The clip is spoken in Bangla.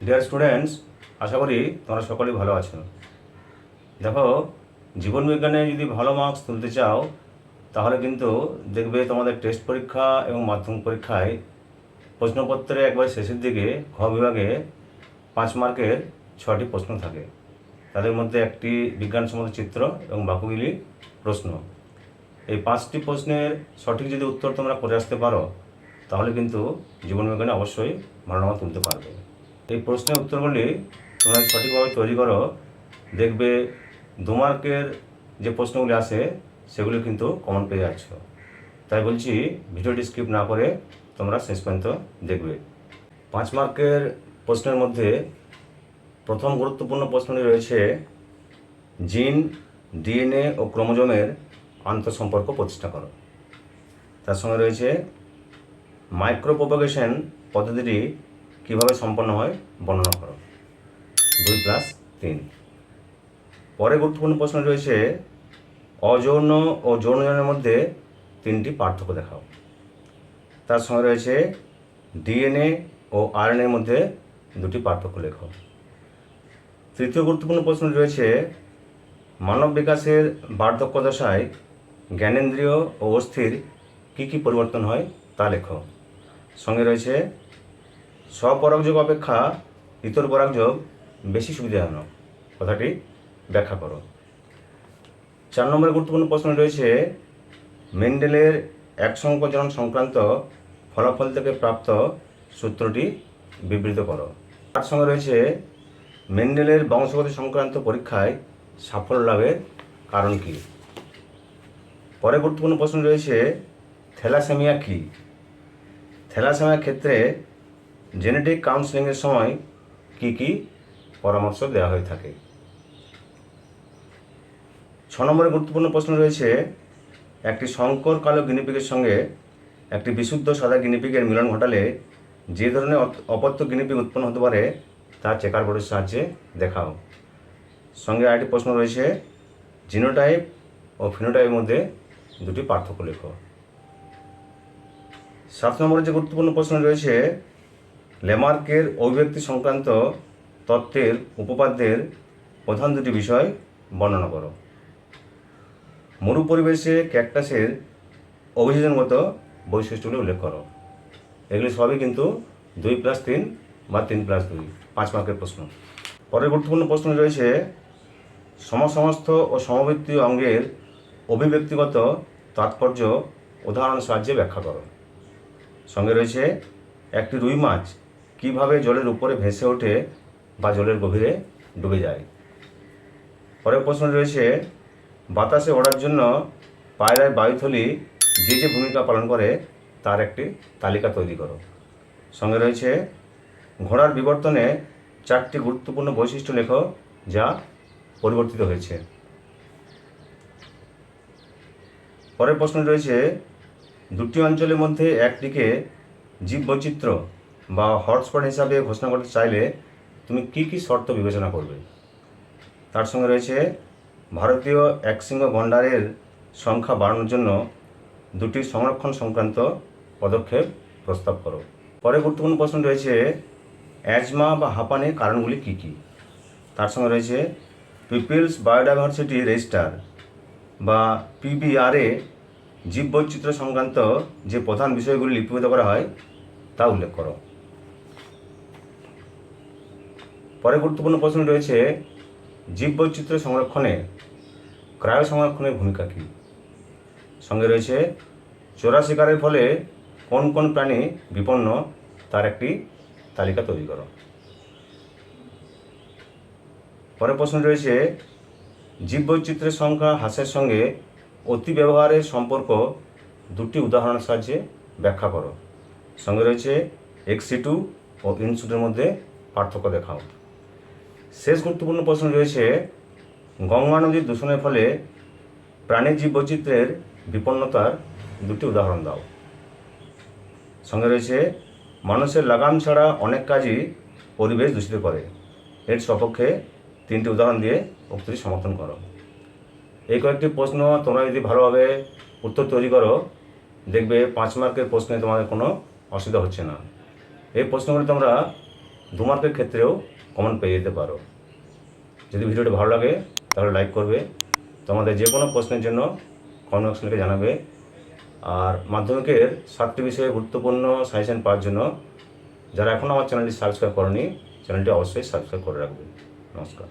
ডিয়ার স্টুডেন্টস, আশা করি তোমরা সকলেই ভালো আছো। দেখো, জীবন বিজ্ঞানে যদি ভালো মার্কস তুলতে চাও তাহলে কিন্তু দেখবে তোমাদের টেস্ট পরীক্ষা এবং মাধ্যমিক পরীক্ষায় প্রশ্নপত্রে একবার শেষের দিকে খ বিভাগে 5 মার্কের 6টি প্রশ্ন থাকে। তাদের মধ্যে একটি বিজ্ঞানসম্মত চিত্র এবং বাকিগুলি প্রশ্ন। এই 5টি প্রশ্নের সঠিক যদি উত্তর তোমরা করে আসতে পারো তাহলে কিন্তু জীবন বিজ্ঞানে অবশ্যই ভালো নম্বর তুলতে পারবে। এই প্রশ্নের উত্তরগুলি তোমরা সঠিকভাবে তৈরি করো, দেখবে 2 মার্কের যে প্রশ্নগুলি আসে সেগুলি কিন্তু কমন পেয়ে যাচ্ছ। তাই বলছি, ভিডিওটি স্কিপ না করে তোমরা শেষ পর্যন্ত দেখবে। 5 মার্কের প্রশ্নের মধ্যে প্রথম গুরুত্বপূর্ণ প্রশ্নটি রয়েছে জিন, ডিএনএ ও ক্রোমোজোমের আন্তঃসম্পর্ক প্রতিষ্ঠা করো। তার সঙ্গে রয়েছে মাইক্রোপ্রোপাগেশন পদ্ধতিটি কীভাবে সম্পন্ন হয় বর্ণনা করো। 2+3। পরে গুরুত্বপূর্ণ প্রশ্ন রয়েছে অযৌন ও যৌনজনের মধ্যে 3টি পার্থক্য দেখাও। তার সঙ্গে রয়েছে ডিএনএ ও আরএনএর মধ্যে 2টি পার্থক্য লেখো। তৃতীয় গুরুত্বপূর্ণ প্রশ্ন রয়েছে মানব বিকাশের বার্ধক্য দশায় জ্ঞানেন্দ্রিয় ও অস্থির কী কী পরিবর্তন হয় তা লেখো। সঙ্গে রয়েছে স্বপরাগযোগ অপেক্ষা ইতর পরাগযোগ বেশি সুবিধাজনক, কথাটি ব্যাখ্যা করো। 4 নম্বরের গুরুত্বপূর্ণ প্রশ্ন রয়েছে মেন্ডেলের একসংকোচন সংক্রান্ত ফলাফল থেকে প্রাপ্ত সূত্রটি বিবৃত করো। তার সঙ্গে রয়েছে মেন্ডেলের বংশগতি সংক্রান্ত পরীক্ষায় সাফল্য লাভের কারণ কী। পরে গুরুত্বপূর্ণ প্রশ্ন রয়েছে থ্যালাসেমিয়া কী। থ্যালাসেমিয়ার ক্ষেত্রে জেনেটিক কাউন্সেলিংয়ের সময় কী কী পরামর্শ দেওয়া হয়ে থাকে। 6 নম্বরের গুরুত্বপূর্ণ প্রশ্ন রয়েছে একটি শঙ্কর কালো গিনিপিগের সঙ্গে একটি বিশুদ্ধ সাদা গিনিপিগের মিলন ঘটালে যে ধরনের অপত্য গিনিপিগ উৎপন্ন হতে পারে তা চেকার বোর্ডের সাহায্যে দেখাও। সঙ্গে আরেকটি প্রশ্ন রয়েছে জিনোটাইপ ও ফিনোটাইপের মধ্যে 2টি পার্থক্য লেখো। 7 নম্বরের যে গুরুত্বপূর্ণ প্রশ্ন রয়েছে ল্যামার্কের অভিব্যক্তি সংক্রান্ত তত্ত্বের উপপাদ্যের প্রধান 2টি বিষয় বর্ণনা করো। মরু পরিবেশে ক্যাকটাসের অভিযোজনগত বৈশিষ্ট্যগুলি উল্লেখ করো। এগুলি সবই কিন্তু 2+3 বা 3+2 5 মার্কের প্রশ্ন। পরের গুরুত্বপূর্ণ প্রশ্ন রয়েছে সমসমস্ত ও সমবৃত্তীয় অঙ্গের অভিব্যক্তিগত তাৎপর্য উদাহরণের সাহায্যে ব্যাখ্যা করো। সঙ্গে রয়েছে একটি রুই মাছ কীভাবে জলের উপরে ভেসে ওঠে বা জলের গভীরে ডুবে যায়। পরের প্রশ্ন রয়েছে বাতাসে ওড়ার জন্য পায়রার বায়ুথলি যে যে ভূমিকা পালন করে তার একটি তালিকা তৈরি করো। সঙ্গে রয়েছে ঘোড়ার বিবর্তনে 4টি গুরুত্বপূর্ণ বৈশিষ্ট্য লেখো যা পরিবর্তিত হয়েছে। পরের প্রশ্ন রয়েছে 2টি অঞ্চলের মধ্যে একটিকে জীববৈচিত্র্য বা হটস্পট হিসাবে ঘোষণা করতে চাইলে তুমি কী কী শর্ত বিবেচনা করবে। তার সঙ্গে রয়েছে ভারতীয় একশৃঙ্গ গন্ডারের সংখ্যা বাড়ানোর জন্য 2টি সংরক্ষণ সংক্রান্ত পদক্ষেপ প্রস্তাব করো। পরে গুরুত্বপূর্ণ প্রশ্ন রয়েছে অ্যাজমা বা হাঁপানির কারণগুলি কী কী। তার সঙ্গে রয়েছে পিপলস বায়োডাইভার্সিটি রেজিস্টার বা পিবিআরে জীববৈচিত্র্য সংক্রান্ত যে প্রধান বিষয়গুলি লিপিবদ্ধ করা হয় তা উল্লেখ করো। পরে গুরুত্বপূর্ণ প্রশ্ন রয়েছে জীববৈচিত্র্য সংরক্ষণে ক্রায়ো সংরক্ষণের ভূমিকা কী। সঙ্গে রয়েছে চোরা শিকারের ফলে কোন কোন প্রাণী বিপন্ন তার একটি তালিকা তৈরি করো। পরের প্রশ্ন রয়েছে জীববৈচিত্র্যের সংখ্যা হ্রাসের সঙ্গে অতি ব্যবহারের সম্পর্ক 2টি উদাহরণের সাহায্যে ব্যাখ্যা করো। সঙ্গে রয়েছে এক্সিটু ও ইনসিটুর মধ্যে পার্থক্য দেখাও। শেষ গুরুত্বপূর্ণ প্রশ্ন রয়েছে গঙ্গা নদীর দূষণের ফলে প্রাণী জীববৈচিত্র্যের বিপন্নতার 2টি উদাহরণ দাও। সঙ্গে রয়েছে মানুষের লাগাম ছাড়া অনেক কাজই পরিবেশ দূষিত করে, এর সপক্ষে 3টি উদাহরণ দিয়ে উক্তিটি সমর্থন করো। এই কয়েকটি প্রশ্ন তোমরা যদি ভালোভাবে উত্তর তৈরি করো দেখবে 5 মার্কের প্রশ্নে তোমাদের কোনো অসুবিধা হচ্ছে না। এই প্রশ্নগুলি তোমরা 2 মার্কের ক্ষেত্রেও কমন পেয়ে যেতে পারো। যদি ভিডিওটি ভালো লাগে তাহলে লাইক করবে। তোমাদের যে কোনো প্রশ্নের জন্য কমেন্ট বক্সে লিখে জানাবে। আর মাধ্যমিকের 7টি বিষয়ে গুরুত্বপূর্ণ সাজেশন পাওয়ার জন্য যারা এখনও আমার চ্যানেলটি সাবস্ক্রাইব করনি, চ্যানেলটি অবশ্যই সাবস্ক্রাইব করে রাখবে। নমস্কার।